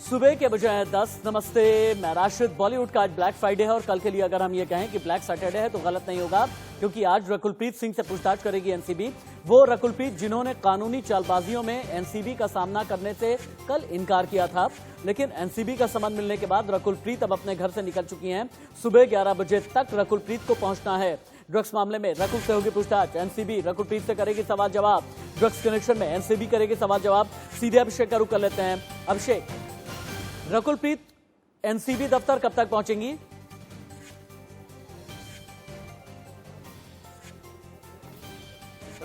सुबह के बजाय 10। नमस्ते, मैं राशिद। बॉलीवुड का आज ब्लैक फ्राइडे है और कल के लिए अगर हम ये कहें कि ब्लैक सैटरडे है तो गलत नहीं होगा, क्योंकि आज रकुलप्रीत सिंह से पूछताछ करेगी एनसीबी। वो रकुलप्रीत जिन्होंने कानूनी चालबाजियों में एनसीबी का सामना करने से कल इनकार किया था, लेकिन एनसीबी का समन मिलने के बाद रकुलप्रीत अब अपने घर से निकल चुकी हैं। सुबह 11 बजे तक रकुलप्रीत को पहुंचना है। ड्रग्स मामले में रकुल से होगी पूछताछ। एनसीबी रकुलप्रीत से करेगी सवाल जवाब। ड्रग्स कनेक्शन में एनसीबी करेगी सवाल जवाब। सीधे अभिषेक का रुख कर लेते हैं। अभिषेक, रकुलप्रीत एनसीबी दफ्तर कब तक पहुंचेंगी?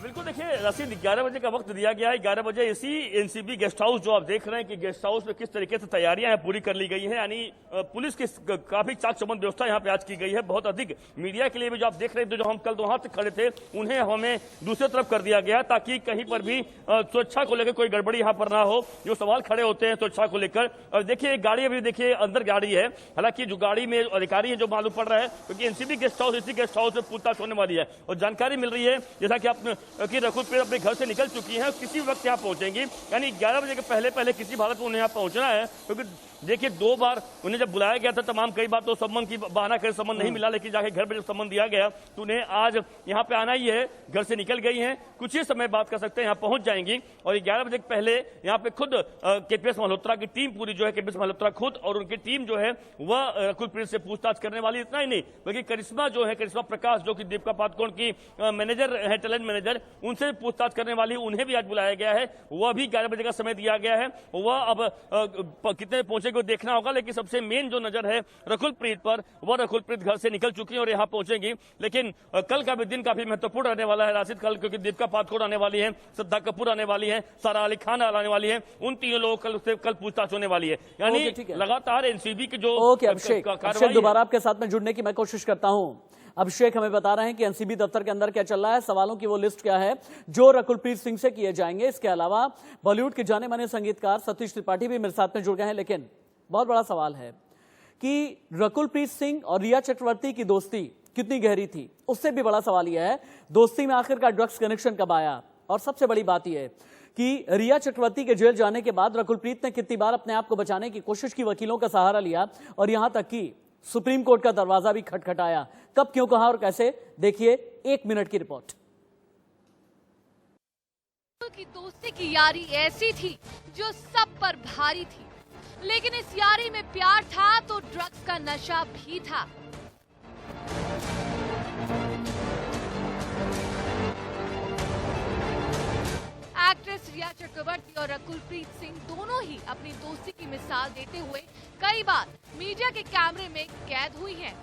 बिल्कुल, देखिए रसीद 11 बजे का वक्त दिया गया है। 11 बजे इसी एनसीबी गेस्ट हाउस, जो आप देख रहे हैं कि गेस्ट हाउस में किस तरीके से तैयारियां हैं पूरी कर ली गई हैं, यानी पुलिस की काफी चाक चौबंद व्यवस्था यहां पे आज की गई है। बहुत अधिक मीडिया के लिए भी जो आप देख रहे थे, जो हम कल वहां तक खड़े थे, उन्हें हमें दूसरी तरफ कर दिया गया ताकि कहीं पर भी सुरक्षा को लेकर कोई गड़बड़ी यहां पर ना हो। जो सवाल खड़े होते हैं सुरक्षा को लेकर, और देखिए गाड़ी अभी देखिए अंदर गाड़ी है, हालांकि जो गाड़ी में अधिकारी है जो मालूम पड़ रहा है, क्योंकि एनसीबी गेस्ट हाउस इसी गेस्ट हाउस में पूछताछ होने वाली है। और जानकारी मिल रही है जैसा कि आप कि रकुलप्रीत अपने घर से निकल चुकी हैं, किसी वक्त यहाँ पहुंचेंगी, यानी 11 बजे के पहले किसी हालत में उन्हें यहाँ पहुंचना है। क्योंकि देखिए 2 बार उन्हें जब बुलाया गया था तमाम, कई बार तो सम्मन की बहाना कर सम्मन नहीं मिला, लेकिन जाके घर पे जब सम्मन दिया गया तो उन्हें आज यहाँ पे आना ही है। घर से निकल गई हैं, कुछ ही समय बात कर सकते हैं यहाँ पहुंच जाएंगी। और 11 बजे के पहले यहाँ पे खुद केपीएस मल्होत्रा की टीम पूरी जो है, केपीएस मल्होत्रा खुद और उनकी टीम जो है वह रकुलप्रीत से पूछताछ करने वाली। इतना ही नहीं बल्कि करिश्मा जो है, करिश्मा प्रकाश जो कि दीपिका पादुकोण की मैनेजर है, टैलेंट मैनेजर, उनसे पूछताछ करने वाली, उन्हें भी आज बुलाया गया है। वह भी 11 बजे का समय दिया गया है। वह अब कितने पहुंचेंगे देखना होगा, लेकिन सबसे मेन जो नजर है रकुलप्रीत पर, वह रकुलप्रीत घर से निकल चुकी है और यहां पहुंचेंगी। लेकिन कल का भी दिन काफी महत्वपूर्ण रहने वाला है राशिद। कल क्योंकि दीपिका पादुकोण आने वाली है, श्रद्धा कपूर आने वाली है, सारा अली खान आने वाली है, उन तीनों लोगों कल पूछताछ होने वाली है। यानी लगातार एनसीबी की जो अभिषेक, दोबारा आपके साथ में जुड़ने की मैं कोशिश करता हूं। अभिषेक हमें बता रहे हैं कि एनसीबी दफ्तर के अंदर क्या चल रहा है, सवालों की वो लिस्ट क्या है जो रकुलप्रीत सिंह से किए जाएंगे। इसके अलावा बॉलीवुड के जाने माने संगीतकार सतीश त्रिपाठी भी मेरे साथ में जुड़ गए हैं। लेकिन बहुत बड़ा सवाल है कि रकुलप्रीत सिंह और रिया चक्रवर्ती की दोस्ती कितनी गहरी थी। उससे भी बड़ा सवाल यह है दोस्ती में आखिर का ड्रग्स कनेक्शन कब आया। और सबसे बड़ी बात यह है कि रिया चक्रवर्ती के जेल जाने के बाद रकुलप्रीत ने कितनी बार अपने आप को बचाने की कोशिश की, वकीलों का सहारा लिया और यहां तक कि सुप्रीम कोर्ट का दरवाजा भी खटखटाया। कब, क्यों, कहां और कैसे, देखिए 1 मिनट की रिपोर्ट। की दोस्ती की यारी ऐसी थी जो सब पर भारी थी, लेकिन इस यारी में प्यार था तो ड्रग्स का नशा भी था। एक्ट्रेस रिया चक्रवर्ती और रकुलप्रीत सिंह दोनों ही अपनी दोस्ती की मिसाल देते हुए कई बार मीडिया के कैमरे में कैद हुई हैं।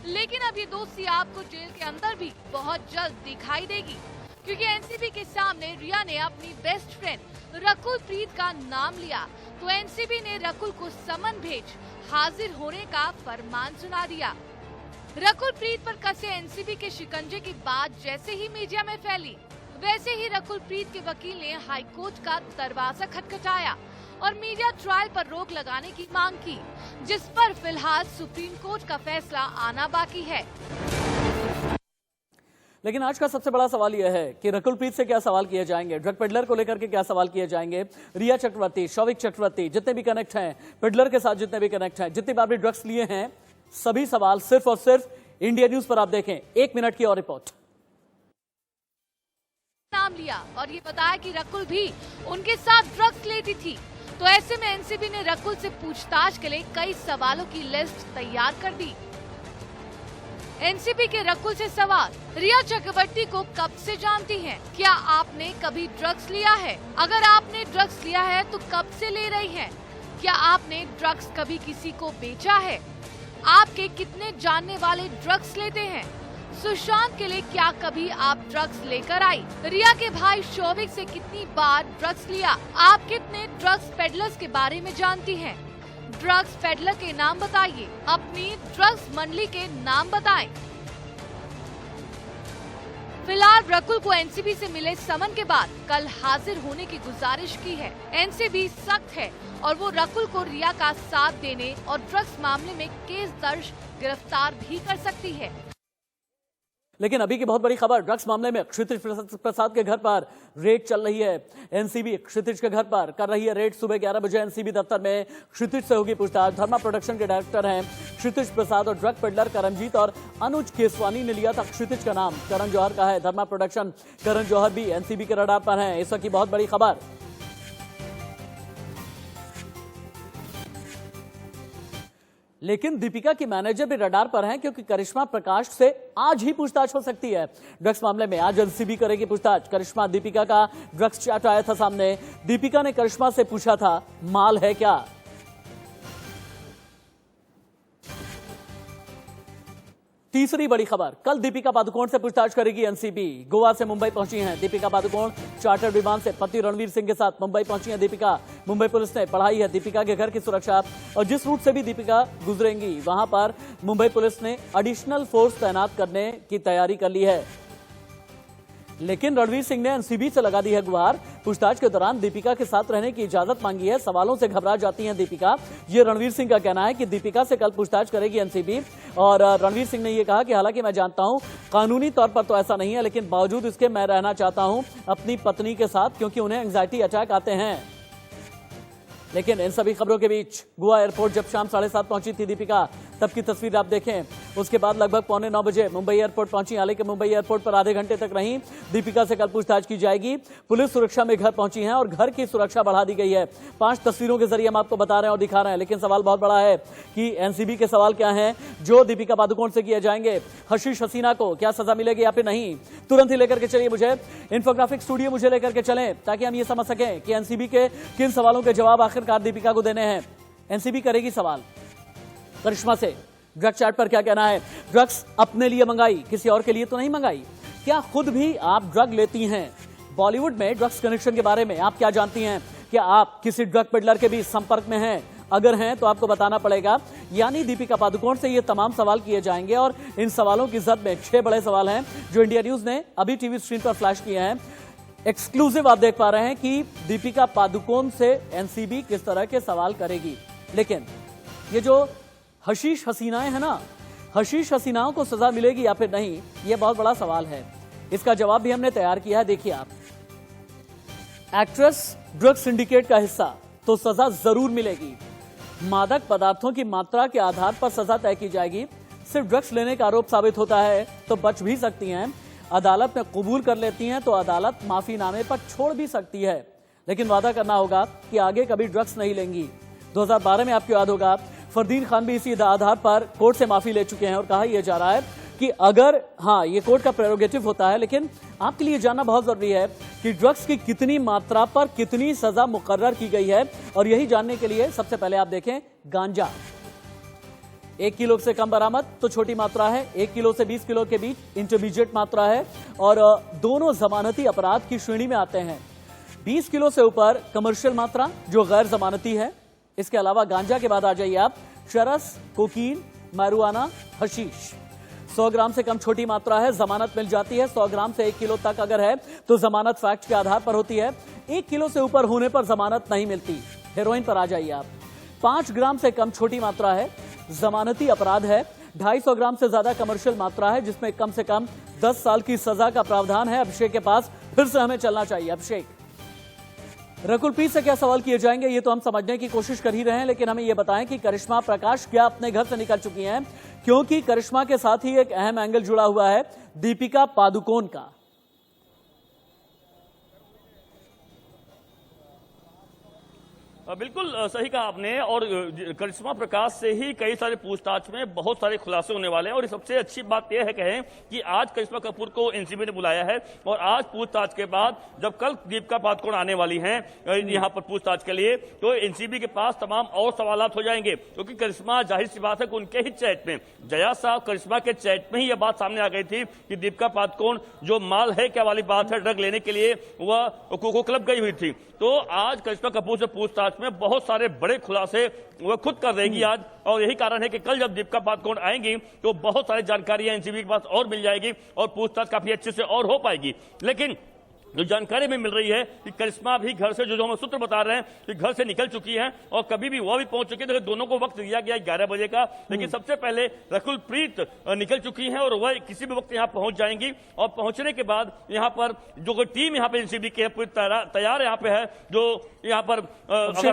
लेकिन अब ये दोस्ती आपको जेल के अंदर भी बहुत जल्द दिखाई देगी, क्योंकि एनसीबी के सामने रिया ने अपनी बेस्ट फ्रेंड रकुलप्रीत का नाम लिया तो एनसीबी ने रकुल को समन भेज हाजिर होने का फरमान सुना दिया। रकुलप्रीत पर कसे एनसीबी के शिकंजे की बात जैसे ही मीडिया में फैली, वैसे ही रकुलप्रीत के वकील ने हाईकोर्ट का दरवाजा खटखटाया और मीडिया ट्रायल पर रोक लगाने की मांग की, जिस पर फिलहाल सुप्रीम कोर्ट का फैसला आना बाकी है। लेकिन आज का सबसे बड़ा सवाल यह है कि रकुलप्रीत से क्या सवाल किए जाएंगे, ड्रग पेडलर को लेकर के क्या सवाल किए जाएंगे। रिया चक्रवर्ती, शौविक चक्रवर्ती, जितने भी कनेक्ट हैं पेडलर के साथ, जितने भी कनेक्ट हैं, जितनी बार भी ड्रग्स लिए हैं, सभी सवाल सिर्फ और सिर्फ इंडिया न्यूज पर आप देखें। 1 मिनट की और रिपोर्ट। नाम लिया और ये बताया कि रकुल भी उनके साथ ड्रग्स लेती थी, तो ऐसे में एनसीबी ने रकुल से पूछताछ के लिए कई सवालों की लिस्ट तैयार कर दी। एनसीबी के रकुल से सवाल, रिया चक्रवर्ती को कब से जानती हैं? क्या आपने कभी ड्रग्स लिया है? अगर आपने ड्रग्स लिया है तो कब से ले रही हैं? क्या आपने ड्रग्स कभी किसी को बेचा है? आपके कितने जानने वाले ड्रग्स लेते हैं? सुशांत के लिए क्या कभी आप ड्रग्स लेकर आई? रिया के भाई शौविक से कितनी बार ड्रग्स लिया? आप कितने ड्रग्स पेडलर्स के बारे में जानती हैं? ड्रग्स पेडलर के नाम बताइए, अपनी ड्रग्स मंडली के नाम बताएं। फिलहाल रकुल को एनसीबी से मिले समन के बाद कल हाजिर होने की गुजारिश की है। एनसीबी सख्त है और वो रकुल को रिया का साथ देने और ड्रग्स मामले में केस दर्ज गिरफ्तार भी कर सकती है। लेकिन अभी की बहुत बड़ी खबर, ड्रग्स मामले में क्षितिज प्रसाद के घर पर रेड चल रही है। एनसीबी क्षितिज के घर पर कर रही है रेड। सुबह 11 बजे एनसीबी दफ्तर में क्षितिज से होगी पूछताछ। धर्मा प्रोडक्शन के डायरेक्टर हैं क्षितिज प्रसाद और ड्रग पेडलर करमजीत और अनुज केसवानी ने लिया था क्षितिज का नाम। करण जौहर का है धर्मा प्रोडक्शन। करण जौहर भी एनसीबी के रडार पर हैं। इस वक्त की बहुत बड़ी खबर। लेकिन दीपिका की मैनेजर भी रडार पर हैं, क्योंकि करिश्मा प्रकाश से आज ही पूछताछ हो सकती है। ड्रग्स मामले में आज एनसीबी करेगी पूछताछ। करिश्मा दीपिका का ड्रग्स चैट आया था सामने। दीपिका ने करिश्मा से पूछा था, माल है क्या? तीसरी बड़ी खबर, कल दीपिका पादुकोण से पूछताछ करेगी एनसीबी। गोवा से मुंबई पहुंची हैं दीपिका पादुकोण। चार्टर्ड विमान से पति रणवीर सिंह के साथ मुंबई पहुंची हैं दीपिका। मुंबई पुलिस ने बढ़ाई है दीपिका के घर की सुरक्षा और जिस रूट से भी दीपिका गुजरेंगी वहां पर मुंबई पुलिस ने एडिशनल फोर्स तैनात करने की तैयारी कर ली है। लेकिन रणवीर सिंह ने एनसीबी से लगा दी है गुहार। पूछताछ के दौरान दीपिका के साथ रहने की इजाजत मांगी है। सवालों से घबरा जाती हैं दीपिका। ये रणवीर सिंह का कहना है कि दीपिका से कल पूछताछ करेगी एनसीबी। और रणवीर सिंह ने यह कहा कि हालांकि मैं जानता हूं कानूनी तौर पर तो ऐसा नहीं है, लेकिन बावजूद इसके मैं रहना चाहता हूं अपनी पत्नी के साथ, क्योंकि उन्हें एंग्जाइटी अटैक आते हैं। लेकिन इन सभी खबरों के बीच गोवा एयरपोर्ट जब शाम 7:30 पहुंची थी दीपिका, तब की तस्वीर आप देखें। उसके बाद लगभग 8:45 बजे मुंबई एयरपोर्ट पहुंची। हालांकि मुंबई एयरपोर्ट पर आधे घंटे तक रही। दीपिका से कल पूछताछ की जाएगी। पुलिस सुरक्षा में घर पहुंची है और घर की सुरक्षा बढ़ा दी गई है। 5 तस्वीरों के जरिए हम आपको बता रहे हैं और दिखा रहे हैं। लेकिन सवाल बहुत बड़ा है कि एनसीबी के सवाल क्या हैं जो दीपिका पादुकोण से किए जाएंगे। हशीश हसीना को क्या सजा मिलेगी या फिर नहीं? तुरंत ही लेकर के चलिए मुझे इन्फोग्राफिक स्टूडियो, मुझे लेकर के चलें ताकि हम ये समझ सकें कि एनसीबी के किन सवालों के जवाब आखिरकार दीपिका को देने हैं। एनसीबी करेगी सवाल करिश्मा से, ड्रग चैट पर क्या कहना है? ड्रग्स अपने लिए मंगाई, किसी और के लिए तो नहीं मंगाई? क्या खुद भी आप ड्रग लेती हैं? बॉलीवुड में ड्रग्स कनेक्शन के बारे में आप क्या जानती हैं? क्या आप किसी ड्रग पेडलर के भी संपर्क में हैं? अगर हैं तो आपको बताना पड़ेगा। यानी दीपिका पादुकोण से ये तमाम सवाल किए जाएंगे और इन सवालों की जद में 6 बड़े सवाल हैं जो इंडिया न्यूज ने अभी टीवी स्क्रीन पर फ्लैश किए हैं। एक्सक्लूसिव आप देख पा रहे हैं कि दीपिका पादुकोण से एनसीबी किस तरह के सवाल करेगी। लेकिन ये जो हशीश हसीनाएं हैं ना, हशीश हसीनाओं को सजा मिलेगी या फिर नहीं, यह बहुत बड़ा सवाल है। इसका जवाब भी हमने तैयार किया है। देखिए आप, एक्ट्रेस ड्रग सिंडिकेट का हिस्सा तो सजा जरूर मिलेगी। मादक पदार्थों की मात्रा के आधार पर सजा तय की जाएगी। सिर्फ ड्रग्स लेने का आरोप साबित होता है तो बच भी सकती हैं। अदालत में कबूल कर लेती हैं तो अदालत माफीनामे पर छोड़ भी सकती है। लेकिन वादा करना होगा कि आगे कभी ड्रग्स नहीं लेंगी। 2012 में आपको याद होगा फरदीन खान भी इसी आधार पर कोर्ट से माफी ले चुके हैं और कहा यह जा रहा है कि अगर ये कोर्ट का प्रेरोगेटिव होता है, लेकिन आपके लिए जानना बहुत जरूरी है कि ड्रग्स की कितनी मात्रा पर कितनी सजा मुकर्रर की गई है। और यही जानने के लिए सबसे पहले आप देखें गांजा। 1 किलो से कम बरामद तो छोटी मात्रा है, 1 किलो से 20 किलो के बीच इंटरमीडिएट मात्रा है और दोनों जमानती अपराध की श्रेणी में आते हैं। 20 किलो से ऊपर कमर्शियल मात्रा जो गैर जमानती है। इसके अलावा गांजा के बाद आ जाइए आप चरस, कोकीन, मैरुआना, हशीश। 100 ग्राम से कम छोटी मात्रा है, जमानत मिल जाती है। 100 ग्राम से 1 किलो तक अगर है तो जमानत फैक्ट के आधार पर होती है। 1 किलो से ऊपर होने पर जमानत नहीं मिलती। हेरोइन पर आ जाइए आप, 5 ग्राम से कम छोटी मात्रा है, जमानती अपराध है। 250 ग्राम से ज्यादा कमर्शियल मात्रा है जिसमें कम से कम 10 साल की सजा का प्रावधान है। अभिषेक के पास फिर से हमें चलना चाहिए। अभिषेक, रकुलप्रीत से क्या सवाल किए जाएंगे ये तो हम समझने की कोशिश कर ही रहे हैं, लेकिन हमें यह बताएं कि करिश्मा प्रकाश क्या अपने घर से निकल चुकी हैं? क्योंकि करिश्मा के साथ ही एक अहम एंगल जुड़ा हुआ है दीपिका पादुकोण का। बिल्कुल सही कहा आपने। और करिश्मा प्रकाश से ही कई सारे पूछताछ में बहुत सारे खुलासे होने वाले हैं। और सबसे अच्छी बात यह है कहें कि आज करिश्मा कपूर को एनसीबी ने बुलाया है और आज पूछताछ के बाद जब कल दीपिका पादुकोण आने वाली हैं यहां पर पूछताछ के लिए, तो एनसीबी के पास तमाम और सवालात हो जाएंगे। क्योंकि करिश्मा, जाहिर सी बात है कि उनके ही चैट में, जया साहब करिश्मा के चैट में ही यह बात सामने आ गई थी कि दीपिका पादुकोण जो माल है क्या वाली बात है, ड्रग लेने के लिए वह कोको क्लब गई हुई थी। तो आज करिश्मा कपूर से पूछताछ में बहुत सारे बड़े खुलासे वह खुद कर देगी आज। और यही कारण है कि कल जब दीपिका पादुकोण आएंगी तो बहुत सारी जानकारियां एनसीबी के पास और मिल जाएगी और पूछताछ काफी अच्छे से और हो पाएगी। लेकिन जो जानकारी में मिल रही है कि करिश्मा भी घर से जो हमें सूत्र बता रहे हैं कि घर से निकल चुकी हैं और कभी भी वो भी पहुंच चुकी है। देखिए दोनों को वक्त दिया गया 11 बजे का, लेकिन सबसे पहले रकुलप्रीत निकल चुकी हैं और वह किसी भी वक्त यहां पहुंच जाएंगी। और पहुंचने के बाद यहां पर जो टीम यहां पे एनसीबी की है पूरी तैयार यहां पे है। जो यहां पर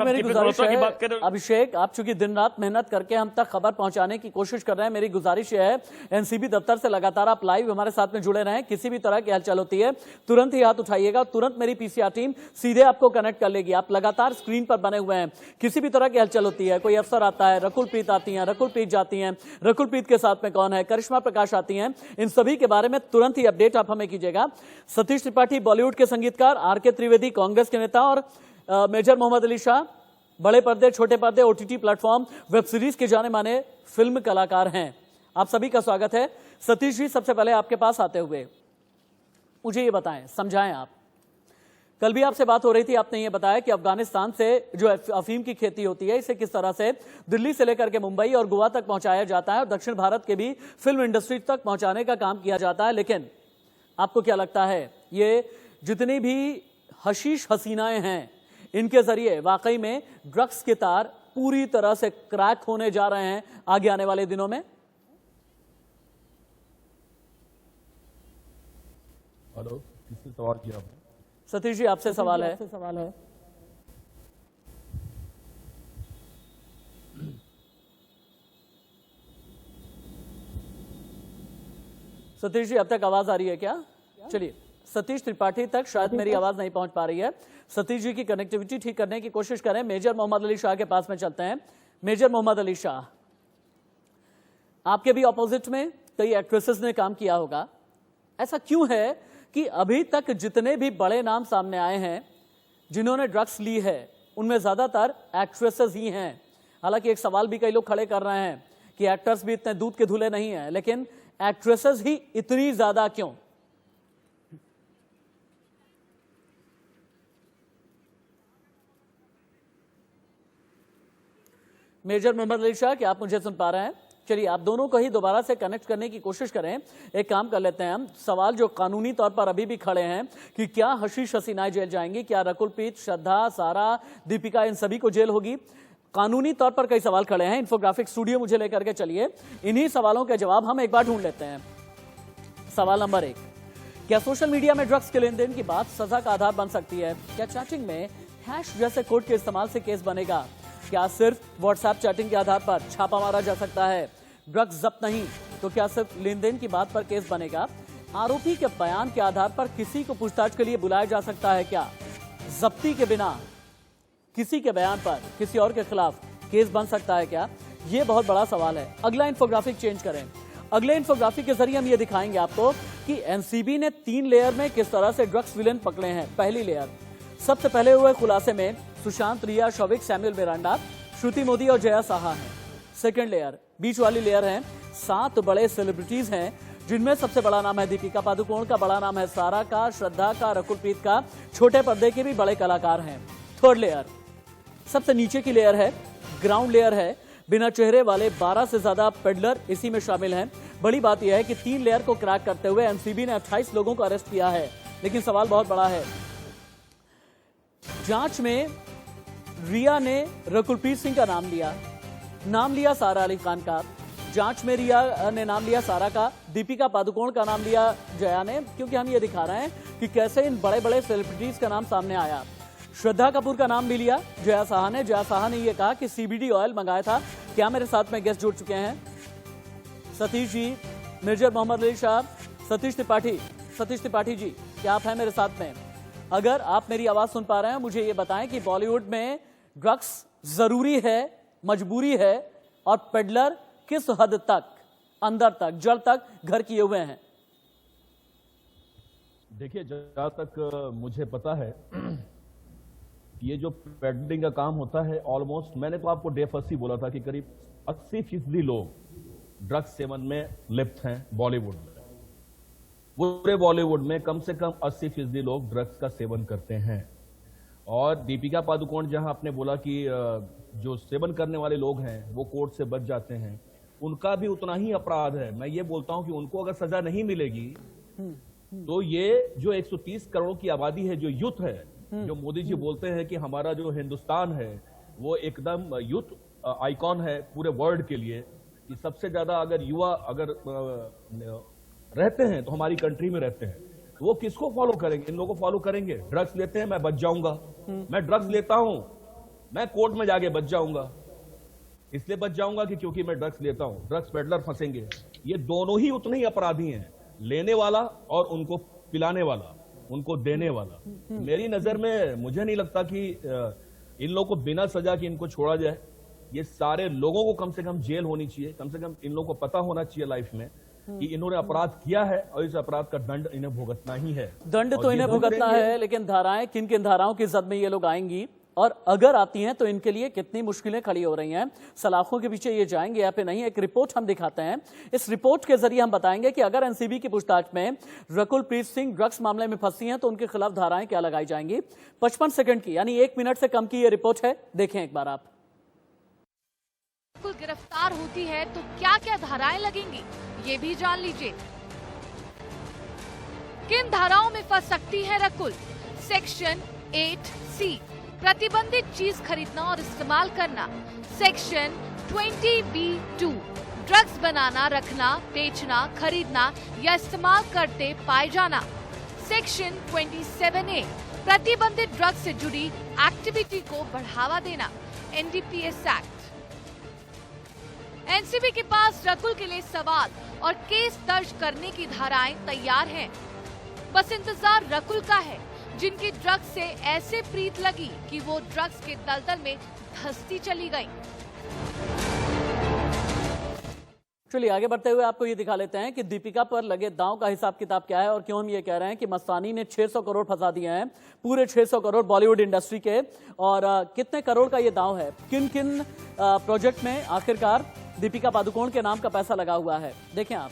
मेरी गुजारिश है, बात करें अभिषेक, आप चूंकि दिन रात मेहनत करके हम तक खबर पहुंचाने की कोशिश कर रहे हैं, मेरी गुजारिश है एनसीबी दफ्तर से लगातार आप लाइव हमारे साथ में जुड़े रहें। किसी भी तरह की हलचल होती है तुरंत ही हाथ उठाइएगा, तुरंत मेरी पीसीआर टीम सीधे आपको कनेक्ट कर लेगी। आप लगातार स्क्रीन पर बने हुए हैं। किसी भी तरह की हलचल होती है, कोई अफसर आता है, रकुलप्रीत आती हैं, रकुलप्रीत जाती हैं, रकुलप्रीत के साथ में कौन है, करिश्मा प्रकाश आती हैं, इन सभी के बारे में तुरंत ही अपडेट आप हमें कीजिएगा। सतीश त्रिपाठी बॉलीवुड के संगीतकार, आरके त्रिवेदी कांग्रेस के नेता और मेजर मोहम्मद अली शाह बड़े पर्दे, छोटे पर्दे, ओटीटी प्लेटफॉर्म, वेब सीरीज के जाने माने फिल्म कलाकार हैं। आप सभी का स्वागत है। सतीश जी, सबसे पहले आपके पास आते हुए मुझे ये बताएं, समझाएं आप। कल भी आपसे बात हो रही थी, आपने ये बताया कि अफगानिस्तान से जो अफीम की खेती होती है इसे किस तरह से दिल्ली से लेकर के मुंबई और गोवा तक पहुंचाया जाता है और दक्षिण भारत के भी फिल्म इंडस्ट्री तक पहुंचाने का काम किया जाता है। लेकिन आपको क्या लगता है, ये जितनी भी हशीश हसीनाएं हैं इनके जरिए वाकई में ड्रग्स के तार पूरी तरह से क्रैक होने जा रहे हैं आगे आने वाले दिनों में? हेलो, किससे सवाल किया आपने? सतीश जी, आपसे सवाल है। सतीश जी, अब तक आवाज आ रही है क्या? चलिए, सतीश त्रिपाठी तक शायद मेरी आवाज नहीं पहुंच पा रही है। सतीश जी की कनेक्टिविटी ठीक करने की कोशिश करें। मेजर मोहम्मद अली शाह के पास में चलते हैं। मेजर मोहम्मद अली शाह, आपके भी ऑपोजिट में कई एक्ट्रेसेस ने काम किया होगा। ऐसा क्यों है कि अभी तक जितने भी बड़े नाम सामने आए हैं जिन्होंने ड्रग्स ली है उनमें ज्यादातर एक्ट्रेसेस ही हैं? हालांकि एक सवाल भी कई लोग खड़े कर रहे हैं कि एक्टर्स भी इतने दूध के धुले नहीं हैं, लेकिन एक्ट्रेसेस ही इतनी ज्यादा क्यों? मेजर मोहम्मद अली शाह, क्या आप मुझे सुन पा रहे हैं? चलिए, आप दोनों को ही दोबारा से कनेक्ट करने की कोशिश करें। एक काम कर लेते हैं हम, सवाल जो कानूनी तौर पर अभी भी खड़े हैं कि क्या हशीश हसीनाएं जेल जाएंगी, क्या रकुलप्रीत, श्रद्धा, सारा, दीपिका, इन सभी को जेल होगी? कानूनी तौर पर कई सवाल खड़े हैं। इन्फोग्राफिक स्टूडियो मुझे लेकर के चलिए, इन्हीं सवालों के जवाब हम एक बार ढूंढ लेते हैं। सवाल नंबर 1, क्या सोशल मीडिया में ड्रग्स के लेन देन की बात सजा का आधार बन सकती है? क्या चैटिंग में हैश जैसे कोड के इस्तेमाल से केस बनेगा? क्या सिर्फ व्हाट्सएप चैटिंग के आधार पर छापा मारा जा सकता है? ड्रग्स जब्त नहीं तो क्या सिर्फ लेन देन की बात पर केस बनेगा? आरोपी के बयान के आधार पर किसी को पूछताछ के लिए बुलाया जा सकता है क्या? जब्ती के बिना किसी के बयान पर किसी और के खिलाफ केस बन सकता है क्या? यह बहुत बड़ा सवाल है। अगला इन्फोग्राफिक चेंज करें। अगले इन्फोग्राफिक के जरिए हम ये दिखाएंगे आपको कि एनसीबी ने 3 लेयर में किस तरह से ड्रग्स विलेन पकड़े हैं। पहली लेयर, सबसे पहले हुए खुलासे में सुशांत, रिया, शौविक, सैमुअल मिरांडा, श्रुति मोदी और जया साहा हैं। सेकंड लेयर, बीच वाली लेयर है, 7 बड़े सेलिब्रिटीज हैं जिनमें सबसे बड़ा नाम है दीपिका पादुकोण का, बड़ा नाम है सारा का, श्रद्धा का, रकुलप्रीत का, छोटे पर्दे के भी बड़े कलाकार हैं। थर्ड लेयर, सबसे नीचे की लेयर है, ग्राउंड लेयर है, बिना चेहरे वाले 12 से ज्यादा पेडलर इसी में शामिल हैं। बड़ी बात यह है कि 3 लेयर को क्रैक करते हुए एनसीबी ने 28 लोगों को अरेस्ट किया है। लेकिन सवाल बहुत बड़ा है, जांच में रिया ने रकुलप्रीत सिंह का नाम लिया सारा अली खान का, जांच में रिया ने नाम लिया सारा का, दीपिका पादुकोण का नाम लिया जया ने, क्योंकि हम ये दिखा रहे हैं कि कैसे इन बड़े बड़े सेलिब्रिटीज का नाम सामने आया। श्रद्धा कपूर का नाम भी लिया जया साहा ने। जया साहा ने यह कहा कि सीबीडी ऑयल मंगाया था। क्या मेरे साथ में गेस्ट जुड़ चुके हैं? सतीश जी, मेजर मोहम्मद अली शाह, सतीश त्रिपाठी जी, क्या आप हैं मेरे साथ में? अगर आप मेरी आवाज सुन पा रहे हैं, मुझे ये बताएं कि बॉलीवुड में ड्रग्स जरूरी है, मजबूरी है, और पेडलर किस हद तक, अंदर तक, जड़ तक घर किए हुए हैं? देखिए, जहां तक मुझे पता है ये जो पेडलिंग का काम होता है, ऑलमोस्ट मैंने तो आपको डे फर्स्ट ही बोला था कि करीब 80% लोग ड्रग्स सेवन में लिप्त हैं बॉलीवुड में। पूरे बॉलीवुड में कम से कम 80% लोग ड्रग्स का सेवन करते हैं। और दीपिका पादुकोण, जहां आपने बोला कि जो सेवन करने वाले लोग हैं वो कोर्ट से बच जाते हैं, उनका भी उतना ही अपराध है। मैं ये बोलता हूं कि उनको अगर सजा नहीं मिलेगी तो ये जो 130 करोड़ की आबादी है, जो यूथ है, जो मोदी जी बोलते हैं कि हमारा जो हिंदुस्तान है वो एकदम यूथ आइकॉन है पूरे वर्ल्ड के लिए, कि सबसे ज्यादा अगर युवा अगर रहते हैं तो हमारी कंट्री में रहते हैं, तो वो किसको फॉलो करेंगे? इन लोगों को फॉलो करेंगे। ड्रग्स लेते हैं, मैं बच जाऊंगा, मैं ड्रग्स लेता हूं, मैं कोर्ट में जाके बच जाऊंगा। इसलिए बच जाऊंगा कि क्योंकि मैं ड्रग्स लेता हूं, ड्रग्स पेडलर फंसेंगे। ये दोनों ही उतने ही अपराधी हैं, लेने वाला और उनको पिलाने वाला, उनको देने वाला। मेरी नजर में मुझे नहीं लगता कि इन लोगों को बिना सजा के इनको छोड़ा जाए। ये सारे लोगों को कम से कम जेल होनी चाहिए, कम से कम इन लोगों को पता होना चाहिए लाइफ में कि इन्होंने अपराध किया है और इस अपराध का दंड इन्हें भुगतना ही है। दंड तो इन्हें भुगतना है, लेकिन धाराएं किन किन धाराओं की जद में ये लोग आएंगी और अगर आती हैं तो इनके लिए कितनी मुश्किलें खड़ी हो रही हैं, सलाखों के पीछे ये जाएंगे या फिर नहीं। एक रिपोर्ट हम दिखाते हैं, इस रिपोर्ट के जरिए हम बताएंगे कि अगर एनसीबी की पूछताछ में रकुलप्रीत सिंह ड्रग्स मामले में फंसी हैं तो उनके खिलाफ धाराएं क्या लगाई जाएंगी। 55 सेकंड की यानी 1 मिनट से कम की ये रिपोर्ट है, देखें एक बार आप। गिरफ्तार होती है तो क्या क्या धाराएं लगेंगी ये भी जान लीजिए। किन धाराओं में फंस सकती है रकुल? सेक्शन 8C प्रतिबंधित चीज खरीदना और इस्तेमाल करना। सेक्शन 20B2 ड्रग्स बनाना, रखना, बेचना, खरीदना या इस्तेमाल करते पाए जाना। सेक्शन 27A प्रतिबंधित ड्रग्स से जुड़ी एक्टिविटी को बढ़ावा देना। NDPS act. एनसीबी के पास रकुल के लिए सवाल और केस दर्ज करने की धाराएं तैयार हैं। बस इंतजार रकुल का है, जिनकी ड्रग्स से ऐसे प्रीत लगी कि वो ड्रग्स के दलदल में धंसती चली गई। चलिए आगे बढ़ते हुए आपको ये दिखा लेते हैं कि दीपिका पर लगे दांव का हिसाब किताब क्या है और क्यों हम ये कह रहे हैं कि मस्तानी ने 600 करोड़ फंसा दिए हैं, पूरे 600 करोड़ बॉलीवुड इंडस्ट्री के। और कितने करोड़ का ये दांव है, किन किन प्रोजेक्ट में आखिरकार दीपिका पादुकोण के नाम का पैसा लगा हुआ है, देखें आप।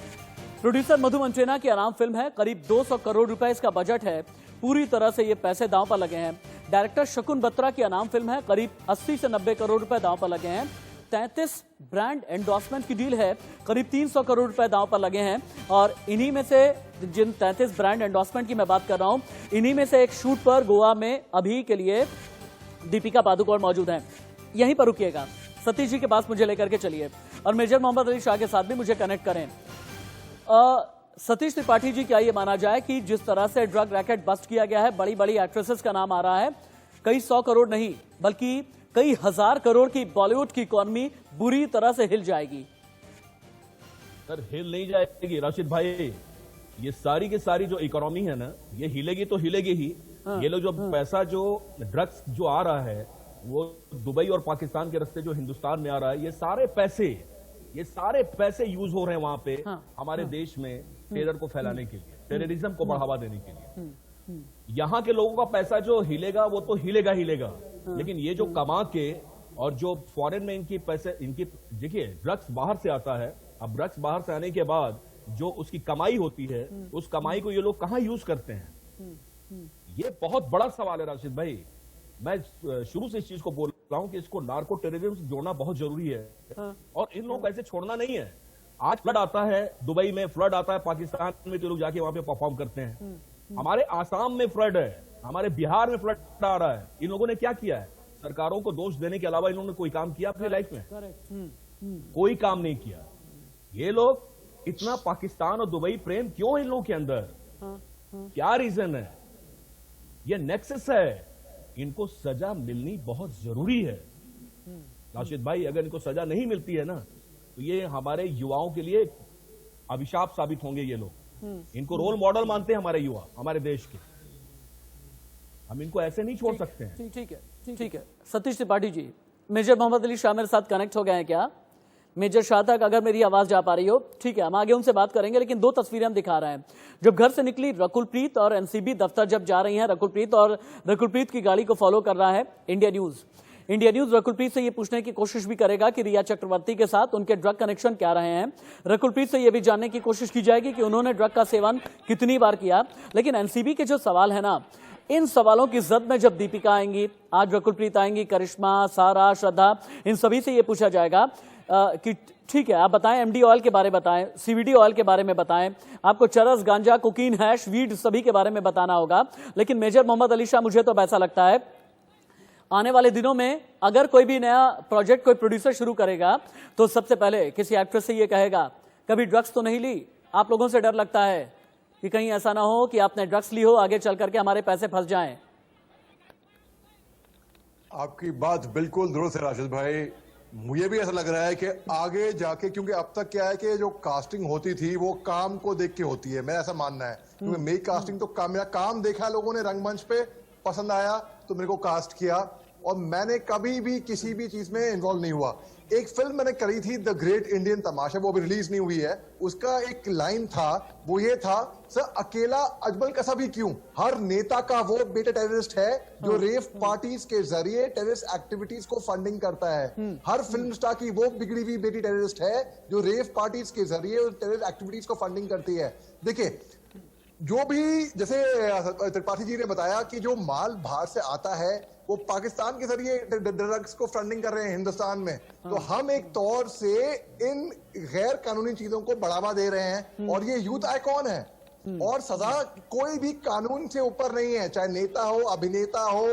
प्रोड्यूसर मधु मंचेना की आराम फिल्म है, करीब 200 करोड़ रुपए इसका बजट है, पूरी तरह से ये पैसे दांव पर लगे हैं। डायरेक्टर शकुन बत्रा की अनाम फिल्म है, करीब 80 से 90 करोड़ रुपए दांव पर लगे हैं। 33 ब्रांड एंडोर्समेंट की डील है, करीब 300 करोड़ रुपए दांव पर लगे हैं। और इन्हीं में से जिन 33 ब्रांड एंडोर्समेंट की मैं बात कर रहा हूं, इन्हीं में से एक शूट पर गोवा में अभी के लिए दीपिका पादुकोण मौजूद हैं। यहीं पर रुकिएगा, सतीश जी के पास मुझे लेकर के चलिए और मेजर मोहम्मद अली शाह के साथ भी मुझे कनेक्ट करें। सतीश त्रिपाठी जी, क्या ये माना जाए कि जिस तरह से ड्रग रैकेट बस्ट किया गया है, बड़ी बड़ी एक्ट्रेसेस का नाम आ रहा है, कई 100 करोड़ नहीं बल्कि कई हजार करोड़ की बॉलीवुड की इकोनॉमी बुरी तरह से हिल जाएगी? सर हिल नहीं जाएगी राशिद भाई, ये सारी की सारी जो इकोनॉमी है ना, ये हिलेगी तो हिलेगी ही। ये लोग जो पैसा जो ड्रग्स जो आ रहा है वो दुबई और पाकिस्तान के रास्ते जो हिंदुस्तान में आ रहा है, ये सारे पैसे यूज हो रहे हैं वहां पे हमारे देश में टेरर को फैलाने के लिए, टेररिज्म को बढ़ावा देने के लिए। यहाँ के लोगों का पैसा जो हिलेगा वो तो हिलेगा, लेकिन ये जो कमा के और जो फॉरेन में इनकी पैसे, इनकी देखिए ड्रग्स बाहर से आता है, अब ड्रग्स बाहर से आने के बाद जो उसकी कमाई होती है, उस कमाई को ये लोग कहां यूज करते हैं, ये बहुत बड़ा सवाल है राशिद भाई। मैं शुरू से इस चीज को बोल रहा हूं कि इसको नार्को टेररिज्म से जोड़ना बहुत जरूरी है और इन लोगों को ऐसे छोड़ना नहीं है। आज फ्लड आता है दुबई में, फ्लड आता है पाकिस्तान में, तो लोग जाके वहां पे परफॉर्म करते हैं। हमारे आसाम में फ्लड है, हमारे बिहार में फ्लड आ रहा है। इन लोगों ने क्या किया है? सरकारों को दोष देने के अलावा इन्होंने कोई काम किया अपनी लाइफ में? कोई काम नहीं किया। ये लोग इतना पाकिस्तान और दुबई प्रेम क्यों इन लोगों के अंदर? क्या रीजन है? ये नेक्सस है, इनको सजा मिलनी बहुत जरूरी है राशिद भाई। अगर इनको सजा नहीं मिलती है ना, तो ये हमारे युवाओं के लिए अभिशाप साबित होंगे। ये लोग इनको रोल मॉडल मानते हैं हमारे युवा, हमारे देश के। हम इनको ऐसे नहीं छोड़ सकते हैं। ठीक है सतीश त्रिपाठी जी, मेजर मोहम्मद अली शाह मेरे साथ कनेक्ट हो गए हैं क्या? मेजर शाह तक अगर मेरी आवाज जा पा रही हो, ठीक है, हम आगे उनसे बात करेंगे, लेकिन 2 तस्वीरें हम दिखा रहे हैं। जब घर से निकली रकुलप्रीत और एनसीबी दफ्तर जब जा रही हैं रकुलप्रीत, और रकुलप्रीत की गाड़ी को फॉलो कर रहा है इंडिया न्यूज रकुलप्रीत से ये पूछने की कोशिश भी करेगा कि रिया चक्रवर्ती के साथ उनके ड्रग कनेक्शन क्या रहे हैं। रकुलप्रीत से ये भी जानने की कोशिश की जाएगी कि उन्होंने ड्रग का सेवन कितनी बार किया। लेकिन एनसीबी के जो सवाल है ना, इन सवालों की जद में जब दीपिका आएंगी, आज रकुलप्रीत आएंगी, करिश्मा, सारा, श्रद्धा, इन सभी से ये पूछा जाएगा कि ठीक है, आप बताएं एमडी ऑयल के बारे में बताएं, सीवीडी ऑयल के बारे में बताएं, आपको चरस, गांजा, कोकीन, हैश, वीड सभी के बारे में बताना होगा। लेकिन मेजर मोहम्मद अली शाह, मुझे तो ऐसा लगता है आने वाले दिनों में अगर कोई भी नया प्रोजेक्ट कोई प्रोड्यूसर शुरू करेगा तो सबसे पहले किसी एक्ट्रेस से ये कहेगा कभी ड्रग्स तो नहीं ली। आप लोगों से डर लगता है कि कहीं ऐसा ना हो कि आपने ड्रग्स ली हो, आगे चल करके हमारे पैसे फंस जाएं। आपकी बात बिल्कुल दुरुस्त है राशिद भाई। मुझे भी ऐसा लग रहा है कि आगे जाके, क्योंकि अब तक क्या है कि जो कास्टिंग होती थी वो काम को देख के होती है, मेरा ऐसा मानना है। क्योंकि मेरी कास्टिंग तो मेरा काम देखा लोगों ने रंगमंच पे, पसंद आया तो मेरे को कास्ट किया, और मैंने कभी भी किसी भी चीज में इन्वॉल्व नहीं हुआ। एक फिल्म मैंने करी थी द ग्रेट इंडियन तमाशा, वो अभी रिलीज नहीं हुई है। उसका एक लाइन था, वो ये था, सर अकेला अजमल कसा भी क्यों, हर नेता का वो बेटा टेररिस्ट है जो रेव पार्टीज के जरिए टेररिस्ट एक्टिविटीज को फंडिंग करता है। हर फिल्म स्टार की वो बिगड़ी हुई बेटी टेररिस्ट है जो रेव पार्टीज के जरिए टेररिस्ट एक्टिविटीज को फंडिंग करती है। देखिए, जो भी जैसे त्रिपाठी जी ने बताया कि जो माल बाहर से आता है वो पाकिस्तान के जरिए ड्रग्स को फंडिंग कर रहे हैं हिंदुस्तान में, तो हम एक तौर से इन गैर कानूनी चीजों को बढ़ावा दे रहे हैं। और ये यूथ आइकॉन है, और सजा कोई भी कानून से ऊपर नहीं है, चाहे नेता हो, अभिनेता हो।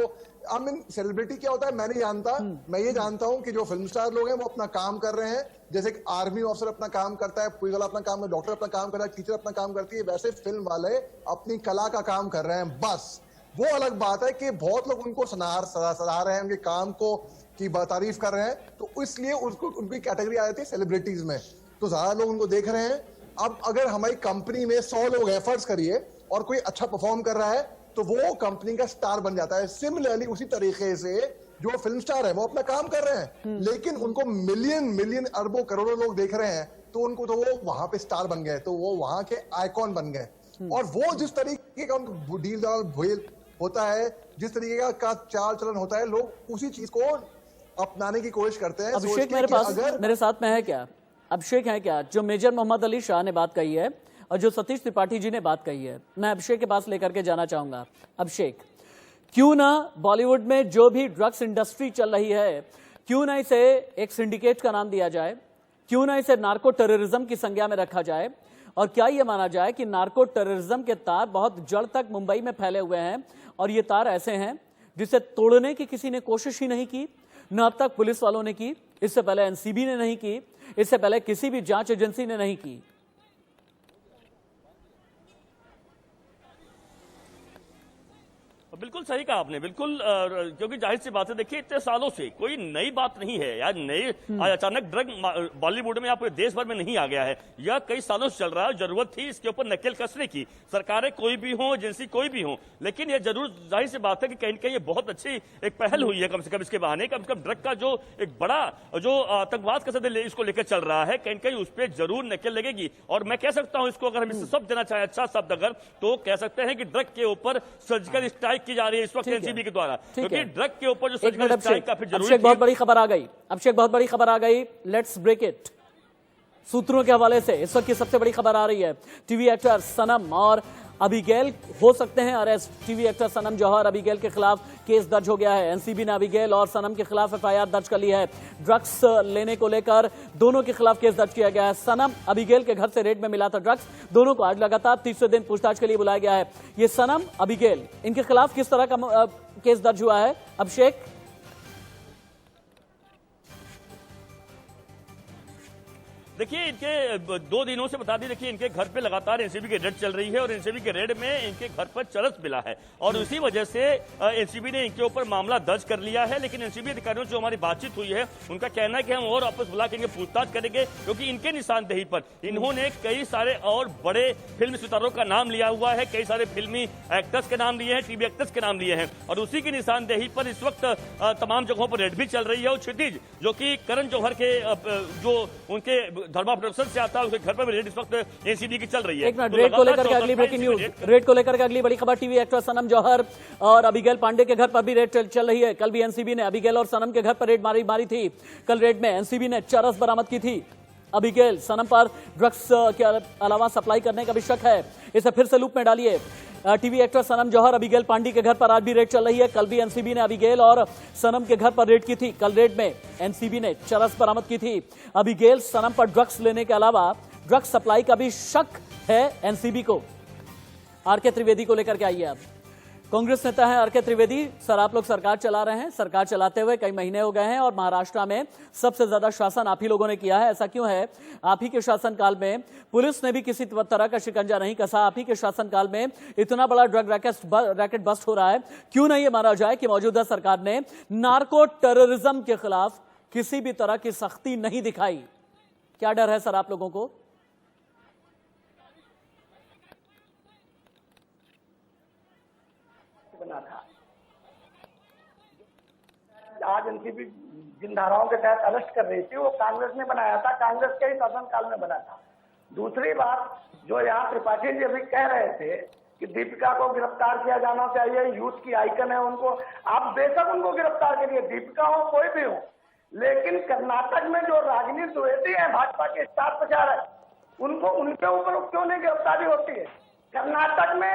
आई मीन सेलिब्रिटी क्या होता है मैं नहीं जानता, मैं ये जानता हूं कि जो फिल्म स्टार लोग हैं वो अपना काम कर रहे हैं। जैसे कि आर्मी ऑफिसर अपना काम करता है, पुलिस वाला अपना काम, डॉक्टर अपना काम कर रहा है, टीचर अपना काम करती है, वैसे फिल्म वाले अपनी कला का काम कर रहे हैं। बस वो अलग बात है कि बहुत लोग उनको सराह रहे हैं, उनके काम को की तारीफ कर रहे हैं, तो इसलिए उसको उनकी कैटेगरी आ जाती है सेलिब्रिटीज में, तो ज्यादा लोग उनको देख रहे हैं। अब अगर हमारी कंपनी में 100 लोग एफर्ट्स करिए और कोई अच्छा परफॉर्म कर रहा है तो वो कंपनी का स्टार बन जाता है। सिमिलरली उसी तरीके से जो फिल्म स्टार है वो अपना काम कर रहे हैं, लेकिन उनको मिलियन अरबों करोड़ों लोग देख रहे हैं, तो उनको तो वो वहां पे स्टार बन गए, तो वो वहां के आइकॉन बन गए। और वो जिस तरीके का उनको डील भेल होता है, जिस तरीके का चाल चलन होता है, लोग उसी चीज को अपनाने की कोशिश करते हैं। अभिषेक मेरे पास मेरे साथ में है क्या? अभिषेक है क्या? जो मेजर मोहम्मद अली शाह ने बात कही है और जो सतीश त्रिपाठी जी ने बात कही है, मैं अभिषेक के पास लेकर के जाना चाहूंगा। अभिषेक, क्यों ना बॉलीवुड में जो भी ड्रग्स इंडस्ट्री चल रही है, क्यों ना इसे एक सिंडिकेट का नाम दिया जाए, क्यों ना इसे नार्को टेररिज्म की संज्ञा में रखा जाए, और क्या यह माना जाए कि नार्को टेररिज्म के तार बहुत जड़ तक मुंबई में फैले हुए हैं, और ये तार ऐसे हैं जिसे तोड़ने की किसी ने कोशिश ही नहीं की, न अब तक पुलिस वालों ने की, इससे पहले एनसीबी ने नहीं की, इससे पहले किसी भी जांच एजेंसी ने नहीं की। बिल्कुल सही कहा आपने, बिल्कुल, क्योंकि जाहिर सी बात है, देखिए इतने सालों से कोई नई बात नहीं है यार, आज अचानक ड्रग बॉलीवुड में या पूरे देश भर में नहीं आ गया है, यह कई सालों से चल रहा है। जरूरत थी इसके ऊपर नकेल कसने की, सरकारें कोई भी हो, एजेंसी कोई भी हो, लेकिन यह जरूर जाहिर सी बात है कि कहीं न कहीं ये बहुत अच्छी एक पहल हुई है, कम से कम इसके बहाने, कम से कम ड्रग का जो एक बड़ा जो आतंकवाद का सदे इसको लेकर चल रहा है, कहीं न कहीं उस पर जरूर नकेल लगेगी। और मैं कह सकता हूं इसको, अगर हम इससे सब देना चाहें अच्छा शब्द अगर, तो कह सकते हैं कि ड्रग के ऊपर सर्जिकल स्ट्राइक की जा रही है इस वक्त एनसीबी के द्वारा, क्योंकि ड्रग के ऊपर जो सर्जिकल स्ट्राइक का फिर जरूरी अभिषेक बहुत बड़ी खबर आ गई, अभिषेक बहुत बड़ी खबर आ गई, लेट्स ब्रेक इट। सूत्रों के हवाले से इस वक्त की सबसे बड़ी खबर आ रही है, टीवी एक्टर सनम और अबिगैल हो सकते हैं अरेस्ट। टीवी एक्टर सनम जौहर अबिगैल के खिलाफ केस दर्ज हो गया है। एनसीबी ने अबिगैल और सनम के खिलाफ एफआईआर दर्ज कर ली है। ड्रग्स लेने को लेकर दोनों के खिलाफ केस दर्ज किया गया है। सनम अबिगैल के घर से रेड में मिला था ड्रग्स, दोनों को आज लगातार तीसरे दिन पूछताछ के लिए बुलाया गया है। ये सनम अबिगैल, इनके खिलाफ किस तरह का केस दर्ज हुआ है अभिषेक? देखिए, इनके 2 दिनों से बता दी, देखिए इनके घर पे लगातार एनसीबी की रेड चल रही है और एनसीबी के रेड में इनके घर पर चरस मिला है और उसी वजह से एनसीबी ने इनके ऊपर मामला दर्ज कर लिया है। लेकिन एनसीबी अधिकारियों से जो हमारी बातचीत हुई है, उनका कहना है कि हम और वापस बुला के इनके पूछताछ करेंगे, क्योंकि इनके निशानदेही पर इन्होंने कई सारे और बड़े फिल्म सितारों का नाम लिया हुआ है, कई सारे फिल्मी एक्टर्स के नाम लिए हैं, टीवी एक्टर्स के नाम लिए हैं, और उसी की निशानदेही पर इस वक्त तमाम जगहों पर रेड भी चल रही है। और क्षितिज जो कि करण जौहर के जो उनके धर्मा प्रोडक्शन से आता है, उसके घर पर भी रेड इस वक्त एनसीबी की चल रही है। एक मिनट, रेड को लेकर के अगली ब्रेकिंग न्यूज, रेड को लेकर के अगली बड़ी खबर, टीवी एक्टर सनम जौहर और अबिगैल पांडे के घर पर भी रेड चल रही है। कल भी एनसीबी ने अबिगैल और सनम के घर पर रेड मारी थी। कल रेड में एनसीबी ने चरस बरामद की थी। अबिगैल सनम पर ड्रग्स के अलावा सप्लाई करने का भी शक है, इसे फिर से लूप में डालिए। टीवी एक्टर सनम जौहर अबिगेल पांडी के घर पर आज भी रेड चल रही है। कल भी एनसीबी ने अबिगेल और सनम के घर पर रेड की थी। कल रेड में एनसीबी ने चरस बरामद की थी। अबिगेल सनम पर ड्रग्स लेने के अलावा ड्रग्स सप्लाई का भी शक है एनसीबी को। आरके त्रिवेदी को लेकर के आइए आप। कांग्रेस नेता है आरके त्रिवेदी। सर, आप लोग सरकार चला रहे हैं, सरकार चलाते हुए कई महीने हो गए हैं और महाराष्ट्र में सबसे ज्यादा शासन आप ही लोगों ने किया है। ऐसा क्यों है? आप ही के शासनकाल में पुलिस ने भी किसी तरह का शिकंजा नहीं कसा। आप ही के शासनकाल में इतना बड़ा ड्रग रैकेट बस्ट हो रहा है। क्यों नहीं ये माना जाए कि मौजूदा सरकार ने नार्को टेररिज्म के खिलाफ किसी भी तरह की सख्ती नहीं दिखाई? क्या डर है सर आप लोगों को? बना था। आज एनसीबी जिन धाराओं के तहत अरेस्ट कर रही थी वो कांग्रेस ने बनाया था, कांग्रेस के ही शासनकाल में बना था। दूसरी बात जो यहाँ त्रिपाठी जी अभी कह रहे थे कि दीपिका को गिरफ्तार किया जाना चाहिए, यूथ की आइकन है, उनको आप बेशक उनको गिरफ्तार करिए, दीपिका हो कोई भी हो, लेकिन कर्नाटक में जो रागिनी द्विवेदी है भाजपा के स्टार प्रचारक, उनको उनके ऊपर क्यों नहीं गिरफ्तारी होती है? कर्नाटक में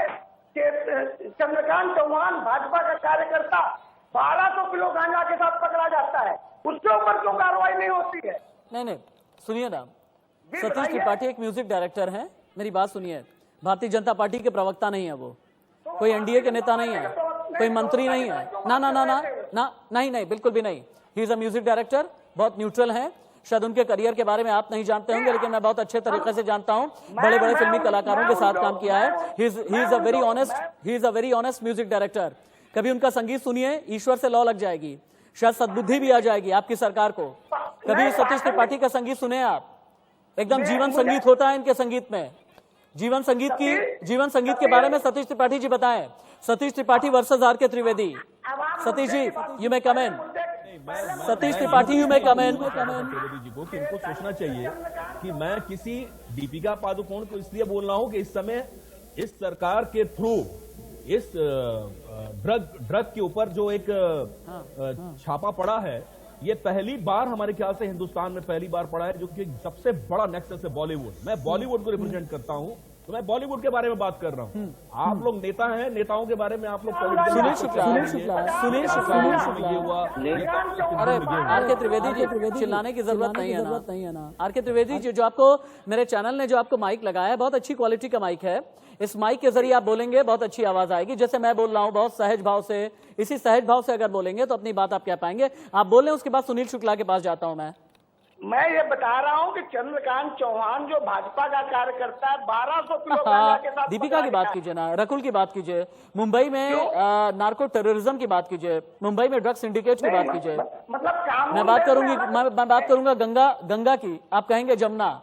चंद्रकांत चौहान भाजपा का कार्यकर्ता 1200 किलो गांजा के साथ पकड़ा जाता है, उसके ऊपर क्यों कार्रवाई नहीं होती है? नहीं, सुनिए ना, सतीश त्रिपाठी एक म्यूजिक डायरेक्टर है, मेरी बात सुनिए। भारतीय जनता पार्टी के प्रवक्ता नहीं है वो, कोई एनडीए के नेता नहीं है, कोई मंत्री नहीं है। ना, नहीं, बिल्कुल भी नहीं। He is a music director, बहुत न्यूट्रल है। शायद उनके करियर के बारे में आप नहीं जानते होंगे, लेकिन मैं बहुत अच्छे तरीके से जानता हूं। बड़े बड़े फिल्मी कलाकारों के साथ काम किया है। He is a very honest music director. कभी उनका संगीत सुनिए, ईश्वर से लौ लग जाएगी, शायद सद्बुद्धि भी आ जाएगी आपकी सरकार को। कभी सतीश त्रिपाठी का संगीत सुने आप? एकदम जीवन संगीत होता है इनके संगीत में। जीवन संगीत के बारे में सतीश त्रिपाठी जी बताएं। Satish Tripathi versus RK Trivedi. Satish ji, you may come in. Satish Tripathi, you may come in. Trivedi ji को कि इनको सोचना चाहिए कि मैं किसी दीपिका पादुकोण को इसलिए बोल रहा हूं कि इस समय इस सरकार के थ्रू इस ड्रग के ऊपर जो एक छापा पड़ा है, ये पहली बार हमारे ख्याल से हिंदुस्तान में पहली बार पड़ा है, जो कि सबसे बड़ा नेक्सस है बॉलीवुड। मैं बॉलीवुड को रिप्रेजेंट करता हूं, तो मैं बॉलीवुड के बारे में बात कर रहा हूं। आप लोग नेता हैं, नेताओं के बारे में आप लोग सुनील शुक्ला। अरे आरके त्रिवेदी जी, चिल्लाने की जरूरत नहीं है ना। आरके त्रिवेदी जी, जो आपको मेरे चैनल ने जो आपको माइक लगाया है, बहुत अच्छी क्वालिटी का माइक है। इस माइक के जरिए आप बोलेंगे, बहुत अच्छी आवाज आएगी। जैसे मैं बोल रहा हूं, बहुत सहज भाव से, इसी सहज भाव से अगर बोलेंगे तो अपनी बात आप कह पाएंगे। आप बोल रहे हैं, उसके बाद सुनील शुक्ला के पास जाता हूं मैं ये बता रहा हूँ कि चंद्रकांत चौहान जो भाजपा का कार्यकर्ता है, 1200 किलो गांजा के साथ दीपिका की बात कीजिए ना, रकुल की बात कीजिए, मुंबई में नार्को टेररिज्म की बात कीजिए, मुंबई में ड्रग सिंडिकेट की बात कीजिए। मतलब मैं बात करूंगा गंगा की, आप कहेंगे जमुना।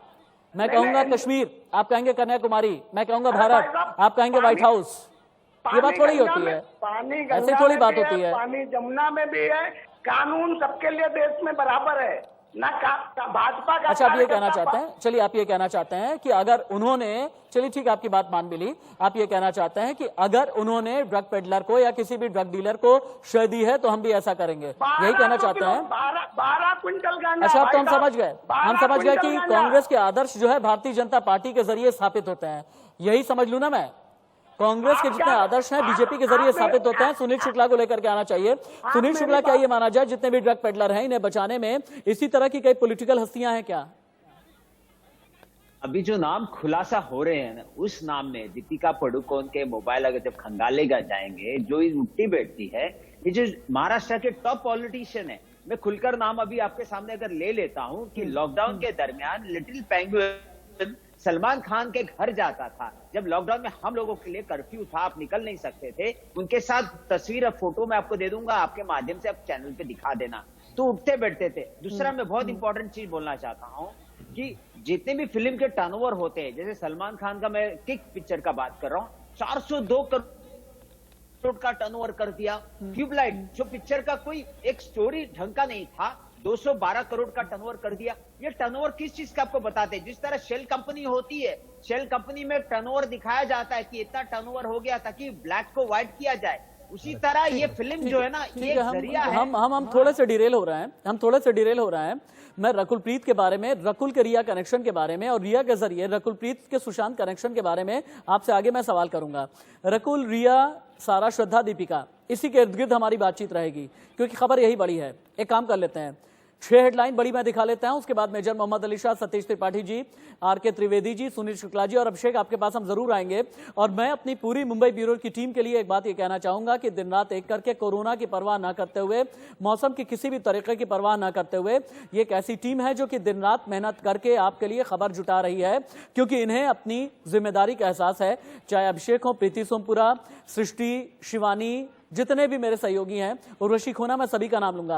मैं कहूंगा कश्मीर, आप कहेंगे कन्याकुमारी। मैं कहूंगा भारत, आप कहेंगे व्हाइट हाउस। ये बात थोड़ी होती है, ऐसे थोड़ी बात होती है। पानी जमुना में भी है, कानून सबके लिए देश में बराबर है ना। भाजपा का अच्छा, आप ये कहना चाहते हैं, चलिए आप ये कहना चाहते हैं कि अगर उन्होंने, चलिए ठीक है, आपकी बात मान भी ली। आप ये कहना चाहते हैं कि अगर उन्होंने ड्रग पेडलर को या किसी भी ड्रग डीलर को शय दी है तो हम भी ऐसा करेंगे, यही कहना चाहते हैं? 12 क्विंटल गांजा। अच्छा, अब तो हम समझ गए कि कांग्रेस के आदर्श जो है भारतीय जनता पार्टी के जरिए स्थापित होते हैं, यही समझ लूं ना मैं? कांग्रेस के जितने आदर्श हैं बीजेपी के जरिए स्थापित होते हैं। सुनील शुक्ला को लेकर के आना चाहिए। सुनील शुक्ला, क्या ये माना जाए जितने भी ड्रग पेडलर हैं, इन्हें बचाने में इसी तरह की कई पॉलिटिकल हस्तियां हैं क्या? अभी जो नाम खुलासा हो रहे हैं, उस नाम में दीपिका पादुकोण के मोबाइल अगर जब खंगाले जाएंगे, जो उठती बैठती है, ये जो महाराष्ट्र के टॉप पॉलिटिशियन है, मैं खुलकर नाम अभी आपके सामने अगर ले लेता हूं कि लॉकडाउन के दरमियान लिटिल पेंगुइन सलमान खान के घर जाता था। जब लॉकडाउन में हम लोगों के लिए कर्फ्यू था, आप निकल नहीं सकते थे, उनके साथ तस्वीर और फोटो मैं आपको दे दूंगा, आपके माध्यम से आप चैनल पे दिखा देना। तो उठते बैठते थे। दूसरा, मैं बहुत इंपॉर्टेंट चीज बोलना चाहता हूं कि जितने भी फिल्म के टर्नओवर होते हैं, जैसे सलमान खान का मैं किक पिक्चर का बात कर रहा हूं, 402 करोड़ का टर्नओवर कर दिया। ट्यूबलाइट जो पिक्चर का कोई एक स्टोरी ढंग का नहीं था, 212 करोड़ का टर्नओवर कर दिया। ये टर्नओवर किस चीज का आपको बताते हैं? जिस तरह शेल कंपनी होती है, शेल कंपनी में टर्नओवर दिखाया जाता है कि इतना टर्नओवर हो गया ताकि ब्लैक को व्हाइट किया जाए। उसी तरह ये फिल्म जो है ना, ठीक ये है, एक जरिया है। हम थोड़े से डिरेल हो रहे हैं। मैं रकुलप्रीत के बारे में, रकुल के रिया कनेक्शन के बारे में और रिया के जरिए रकुलप्रीत के सुशांत कनेक्शन के बारे में आपसे आगे मैं सवाल करूंगा। रकुल, रिया, सारा, श्रद्धा, दीपिका, इसी के इर्द गिर्द हमारी बातचीत रहेगी क्योंकि खबर यही बड़ी है। एक काम कर लेते हैं, 6 हेडलाइन बड़ी मैं दिखा लेता हूं, उसके बाद मेजर मोहम्मद अली शाह, सतीश त्रिपाठी जी, आर.के. त्रिवेदी जी, सुनील शुक्ला जी और अभिषेक आपके पास हम जरूर आएंगे। और मैं अपनी पूरी मुंबई ब्यूरो की टीम के लिए एक बात ये कहना चाहूंगा कि दिन रात एक करके कोरोना की परवाह ना करते हुए, मौसम की किसी भी तरीके की परवाह ना करते हुए, ये एक ऐसी टीम है जो कि दिन रात मेहनत करके आपके लिए खबर जुटा रही है क्योंकि इन्हें अपनी जिम्मेदारी का एहसास है। चाहे अभिषेक हो, प्रीति सोमपुरा, सृष्टि, शिवानी, जितने भी मेरे सहयोगी हैं, उर्वशी खोना, मैं सभी का नाम लूंगा।